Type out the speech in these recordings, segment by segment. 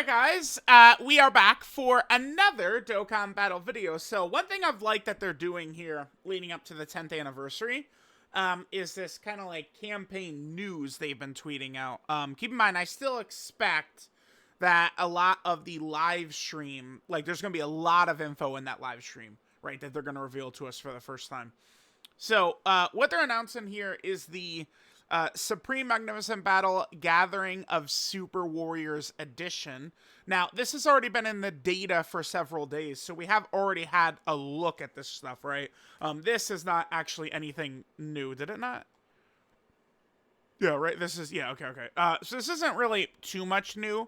Alright guys, we are back for another Dokkan Battle video. So one thing I've liked that they're doing here, leading up to the 10th anniversary, is this kind of like campaign news they've been tweeting out. Keep in mind, I still expect that a lot of the live stream, like there's going to be a lot of info in that live stream, right, that they're going to reveal to us for the first time. So, what they're announcing here is the Supreme Magnificent Battle Gathering of Super Warriors Edition. Now, this has already been in the data for several days, so we have already had a look at this stuff, right? This is not actually anything new, did it not? Yeah, right. This is, yeah, okay. So this isn't really too much new.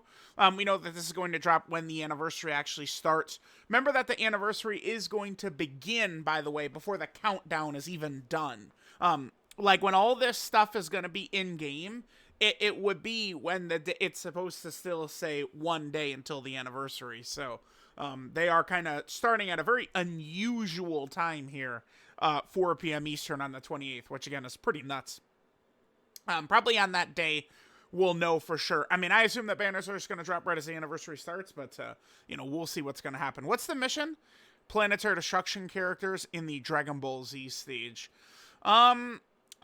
We know that this is going to drop when the anniversary actually starts. Remember that the anniversary is going to begin, by the way, before the countdown is even done. Like when all this stuff is going to be in game, it would be when it's supposed to still say 1 day until the anniversary. So they are kind of starting at a very unusual time here, 4 p.m. Eastern on the 28th, which again is pretty nuts. Probably on that day, we'll know for sure. I mean, I assume that banners are just going to drop right as the anniversary starts, but, you know, we'll see what's going to happen. What's the mission? Planetary destruction characters in the Dragon Ball Z stage.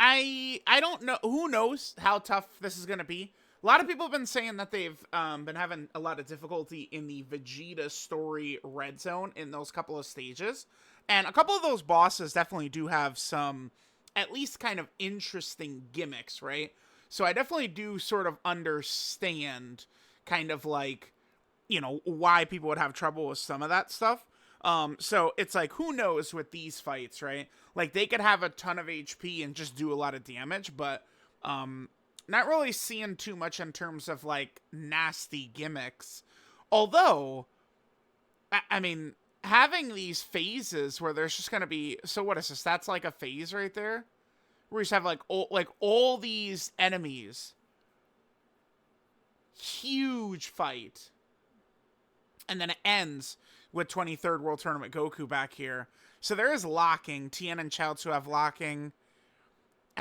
I don't know. Who knows how tough this is going to be? A lot of people have been saying that they've been having a lot of difficulty in the Vegeta story red zone in those couple of stages. And a couple of those bosses definitely do have some at least kind of interesting gimmicks, right? So I definitely do sort of understand kind of like, you know, why people would have trouble with some of that stuff. So it's like, who knows with these fights, right? Like they could have a ton of HP and just do a lot of damage, but not really seeing too much in terms of like nasty gimmicks. Although, I mean, having these phases where there's just going to be, so what is this? That's like a phase right there where you just have like all these enemies. Huge fight. And then it ends with 23rd World Tournament Goku back here. So there is locking. Tien and Chaozu have locking.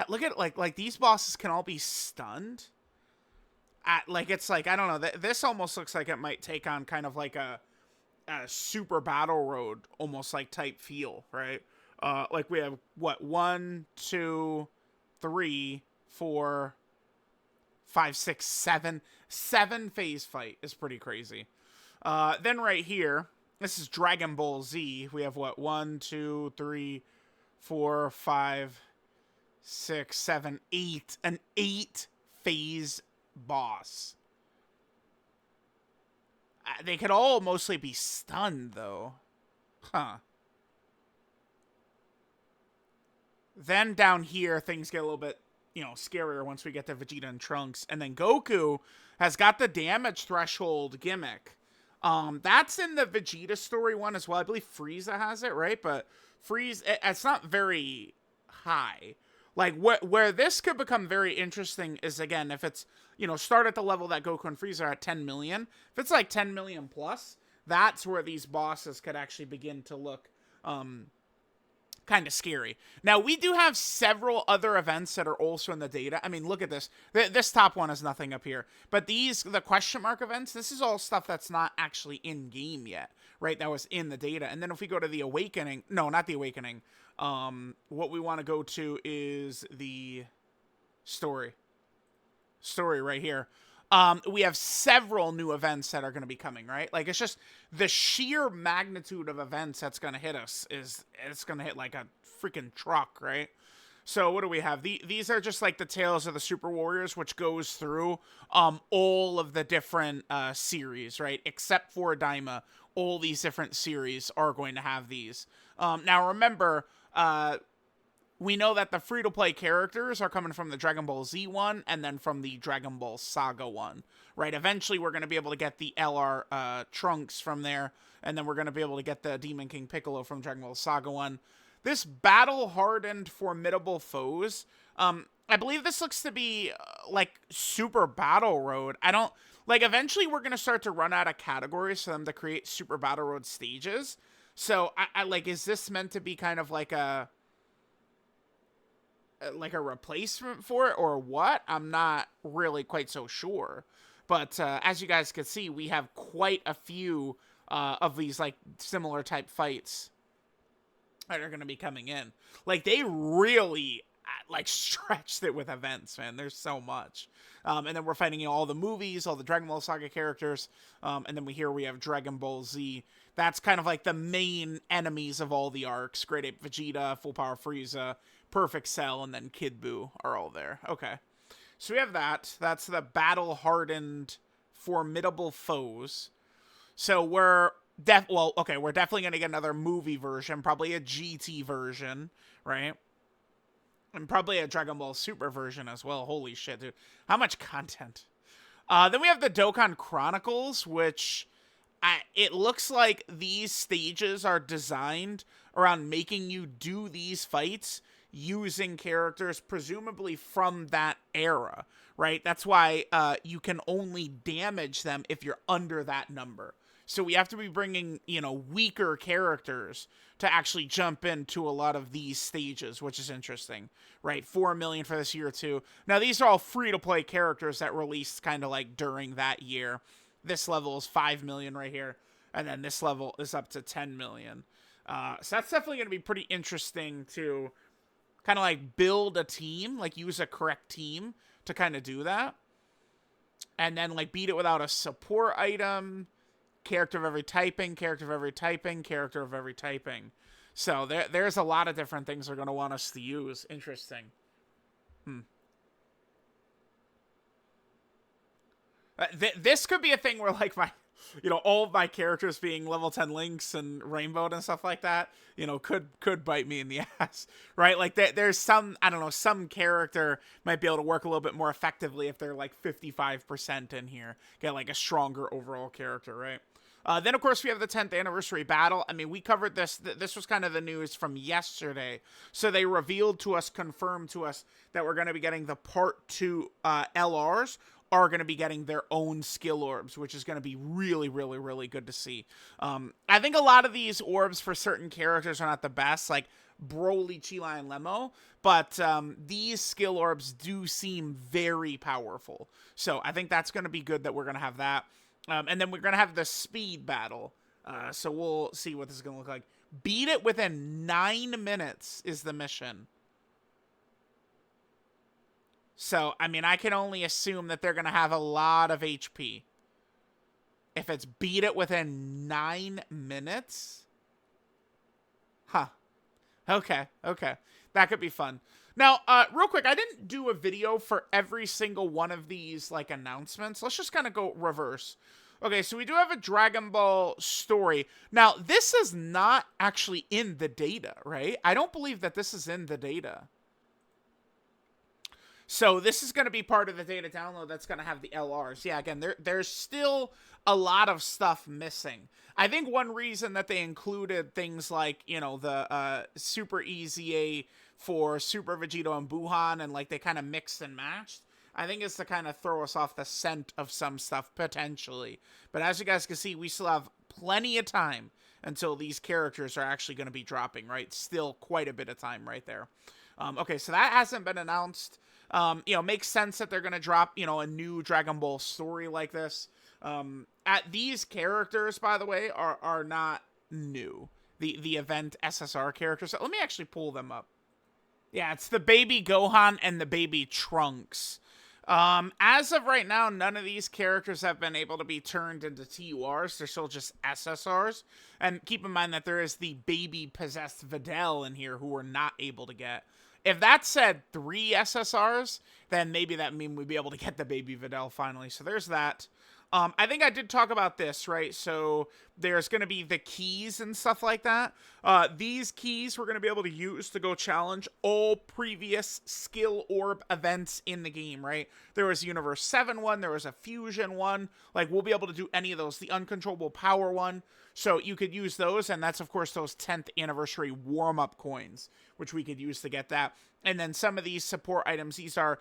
Look at like these bosses can all be stunned. Like it's like, I don't know. This almost looks like it might take on kind of like a super battle road almost like type feel, right? Like we have what, 1, 2, 3, 4, 5, 6, 7 phase fight is pretty crazy. Then right here, this is Dragon Ball Z. We have what, 1, 2, 3, 4, 5, 6, 7, 8. An 8 phase boss. They could all mostly be stunned, though. Huh. Then down here, things get a little bit, you know, scarier once we get to Vegeta and Trunks. And then Goku has got the damage threshold gimmick. That's in the Vegeta story one as well. I believe Frieza has it, right? But Frieza, it's not very high. Like, where this could become very interesting is, again, if it's, you know, start at the level that Goku and Frieza are at 10 million. If it's like 10 million plus, that's where these bosses could actually begin to look kind of scary. Now, we do have several other events that are also in the data. I mean, look at this. This top one is nothing up here. But the question mark events, this is all stuff that's not actually in-game yet, right? That was in the data. And then if we go to the Awakening, no, not the Awakening. What we want to go to is the story right here. We have several new events that are going to be coming, right? Like, it's just the sheer magnitude of events that's going to hit us it's going to hit like a freaking truck, right? So what do we have? These are just like the Tales of the Super Warriors, which goes through all of the different series, right? Except for Daima, all these different series are going to have these. Now remember, we know that the free-to-play characters are coming from the Dragon Ball Z one and then from the Dragon Ball Saga one, right? Eventually, we're going to be able to get the LR Trunks from there, and then we're going to be able to get the Demon King Piccolo from Dragon Ball Saga one. This battle-hardened formidable foes, I believe this looks to be like Super Battle Road. I don't, like, eventually we're going to start to run out of categories for them to create Super Battle Road stages. So, I like, is this meant to be kind of like a replacement for it or what? I'm not really quite so sure. But as you guys can see, we have quite a few of these like similar type fights that are going to be coming in. Like they really like stretched it with events, man. There's so much. And then we're fighting all the movies, all the Dragon Ball Saga characters. And then we have Dragon Ball Z. That's kind of like the main enemies of all the arcs. Great Ape Vegeta, Full Power Frieza, Perfect Cell, and then Kid Buu are all there. Okay. So we have that. That's the battle-hardened, formidable foes. So we're we're definitely going to get another movie version, probably a GT version, right? And probably a Dragon Ball Super version as well. Holy shit, dude. How much content. Then we have the Dokkan Chronicles, which it looks like these stages are designed around making you do these fights using characters presumably from that era, right? That's why you can only damage them if you're under that number. So we have to be bringing, weaker characters to actually jump into a lot of these stages, which is interesting, right? 4 million for this year too. Now these are all free-to-play characters that released kind of like during that year. This level is 5 million right here, and then this level is up to 10 million. So that's definitely going to be pretty interesting to kind of like build a team, like use a correct team to kind of do that. And then like beat it without a support item, character of every typing, character of every typing, character of every typing. So there's a lot of different things they're going to want us to use. Interesting. This could be a thing where like all of my characters being level 10 Links and Rainbow and stuff like that, could bite me in the ass, right? Like there's some, I don't know, some character might be able to work a little bit more effectively if they're like 55% in here, get like a stronger overall character, right? Then, of course, we have the 10th anniversary battle. I mean, we covered this. This was kind of the news from yesterday. So they revealed to us, confirmed to us, that we're going to be getting the Part 2 LRs are going to be getting their own skill orbs, which is going to be really, really, really good to see. I think a lot of these orbs for certain characters are not the best, like Broly, Chila, and Lemo, but these skill orbs do seem very powerful. So I think that's going to be good that we're going to have that. And then we're going to have the speed battle. So we'll see what this is going to look like. Beat it within 9 minutes is the mission. So, I mean, I can only assume that they're going to have a lot of HP. If it's beat it within 9 minutes? Huh. Okay. That could be fun. Now, real quick, I didn't do a video for every single one of these, like, announcements. Let's just kind of go reverse. Okay, so we do have a Dragon Ball story. Now, this is not actually in the data, right? I don't believe that this is in the data. So this is going to be part of the data download that's going to have the LRs. Yeah, again, there's still a lot of stuff missing. I think one reason that they included things like, the Super EZA for Super Vegito and Buhan, and like they kind of mixed and matched, I think it's to kind of throw us off the scent of some stuff, potentially. But as you guys can see, we still have plenty of time until these characters are actually going to be dropping, right? Still quite a bit of time right there. Okay, so that hasn't been announced. Makes sense that they're going to drop, a new Dragon Ball story like this. These characters, by the way, are not new. The event SSR characters. So let me actually pull them up. Yeah, it's the baby Gohan and the baby Trunks. As of right now, none of these characters have been able to be turned into TURs. They're still just SSRs. And keep in mind that there is the baby possessed Videl in here who we're not able to get. If that said 3 SSRs, then maybe that mean we'd be able to get the baby Videl finally. So there's that. I think I did talk about this, right? So there's going to be the keys and stuff like that. These keys we're going to be able to use to go challenge all previous skill orb events in the game, right? There was a Universe 7 one. There was a Fusion one. Like, we'll be able to do any of those. The Uncontrollable Power one. So you could use those, and that's, of course, those 10th anniversary warm-up coins, which we could use to get that. And then some of these support items, these are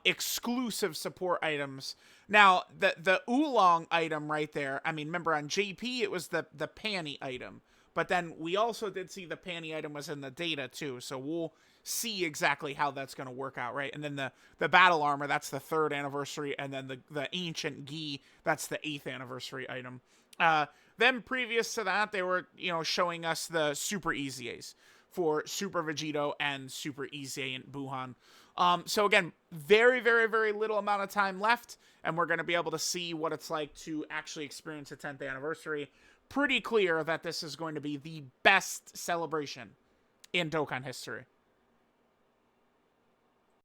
exclusive support items. Now, the Oolong item right there, I mean, remember on JP, it was the panty item. But then we also did see the panty item was in the data, too. So we'll see exactly how that's going to work out, right? And then the battle armor, that's the 3rd anniversary, and then the ancient gi, that's the 8th anniversary item. Then previous to that, they were, showing us the Super EZAs for Super Vegito and Super EZA and Buhan. So again, very, very, very little amount of time left, and we're going to be able to see what it's like to actually experience the 10th anniversary. Pretty clear that this is going to be the best celebration in Dokkan history.